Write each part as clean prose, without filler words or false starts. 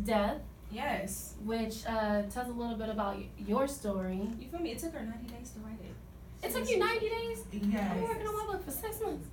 Death, Yes. which tells a little bit about your story. You feel me? It took her 90 days to write it. It took you 90 days? Yes. I've been working on my book for 6 months.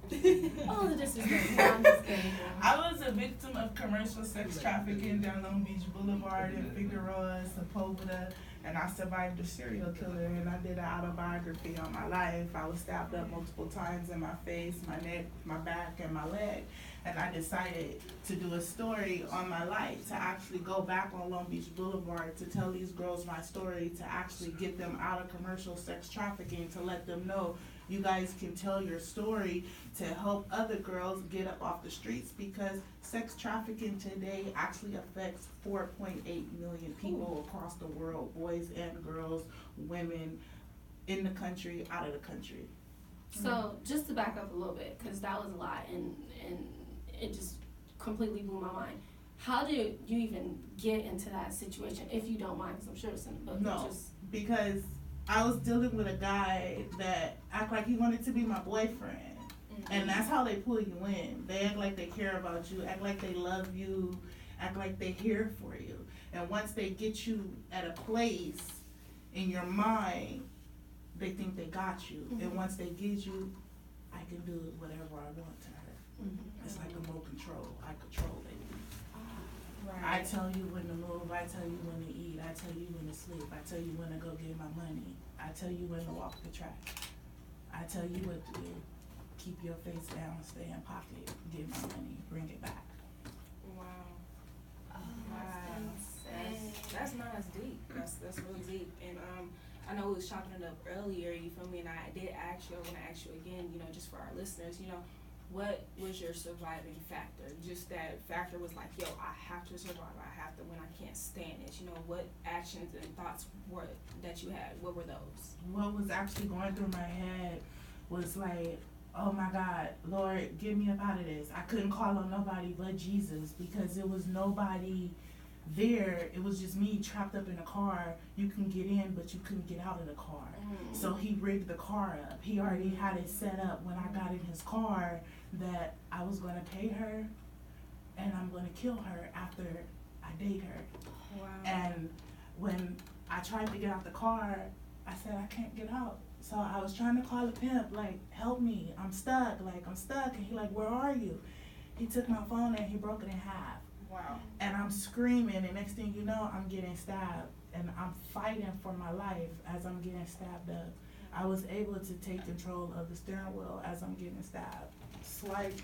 Oh, the disrespect. No, I'm just kidding. I was a victim of commercial sex trafficking down Long Beach Boulevard in Figueroa, Sepulveda, and I survived a serial killer, and I did an autobiography on my life. I was stabbed up multiple times in my face, my neck, my back, and my leg. And I decided to do a story on my life, to actually go back on Long Beach Boulevard, to tell these girls my story, to actually get them out of commercial sex trafficking, to let them know you guys can tell your story, to help other girls get up off the streets, because sex trafficking today actually affects 4.8 million people across the world, boys and girls, women, in the country, out of the country. So, just to back up a little bit, because that was a lot, and it just completely blew my mind. How did you even get into that situation, if you don't mind, because I'm sure it's in the book. No, because I was dealing with a guy that act like he wanted to be my boyfriend. And that's how they pull you in. They act like they care about you, act like they love you, act like they're here for you. And once they get you at a place in your mind, they think they got you. And once they get you, I can do whatever I want to her. It's like remote control. I control it. I tell you when to move, I tell you when to eat, I tell you when to sleep, I tell you when to go get my money, I tell you when to walk the track, I tell you what to do. Keep your face down, stay in pocket, get my money, bring it back. Wow. Oh, That's not as deep. That's really deep. And I know we was chopping it up earlier, you feel me, and I did ask you, I wanna ask you again, you know, just for our listeners, you know, what was your surviving factor? Just that factor was like, yo, I have to survive, I have to, when I can't stand it. You know, what actions and thoughts were that you had? What were those? What was actually going through my head was like, oh my God, Lord, get me up out of this. I couldn't call on nobody but Jesus, because it was nobody there. It was just me trapped up in a car. You can get in, but you couldn't get out of the car. So he rigged the car up. He already had it set up when I got in his car that I was going to pay her and I'm going to kill her after I date her. Wow. And when I tried to get out the car, I said, I can't get out. So I was trying to call a pimp, like, help me, I'm stuck. And he like, where are you? He took my phone and he broke it in half. Wow. And I'm screaming, and next thing you know, I'm getting stabbed. And I'm fighting for my life as I'm getting stabbed up. I was able to take control of the steering wheel as I'm getting stabbed.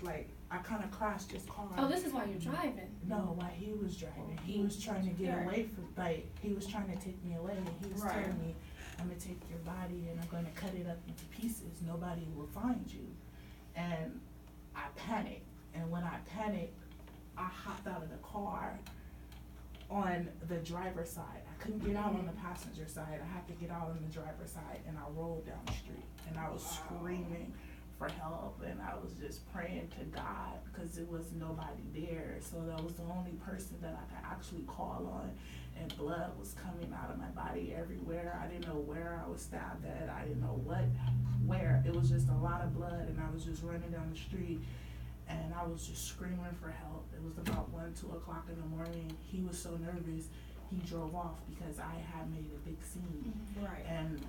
Like, I kind of crashed his car. Oh, this is why you're driving? No, while he was driving. He was trying to get away from, like, he was trying to take me away. And he was telling me, I'm going to take your body and I'm going to cut it up into pieces. Nobody will find you. And I panicked. And when I panicked, I hopped out of the car on the driver's side. I couldn't get out on the passenger side. I had to get out on the driver's side, and I rolled down the street. And I was screaming for help, and I was just praying to God, because it was nobody there. So that was the only person that I could actually call on. And blood was coming out of my body everywhere. I didn't know where I was stabbed at. I didn't know where. It was just a lot of blood, and I was just running down the street. And I was just screaming for help. It was about 2 o'clock in the morning. He was so nervous, he drove off because I had made a big scene. Right. And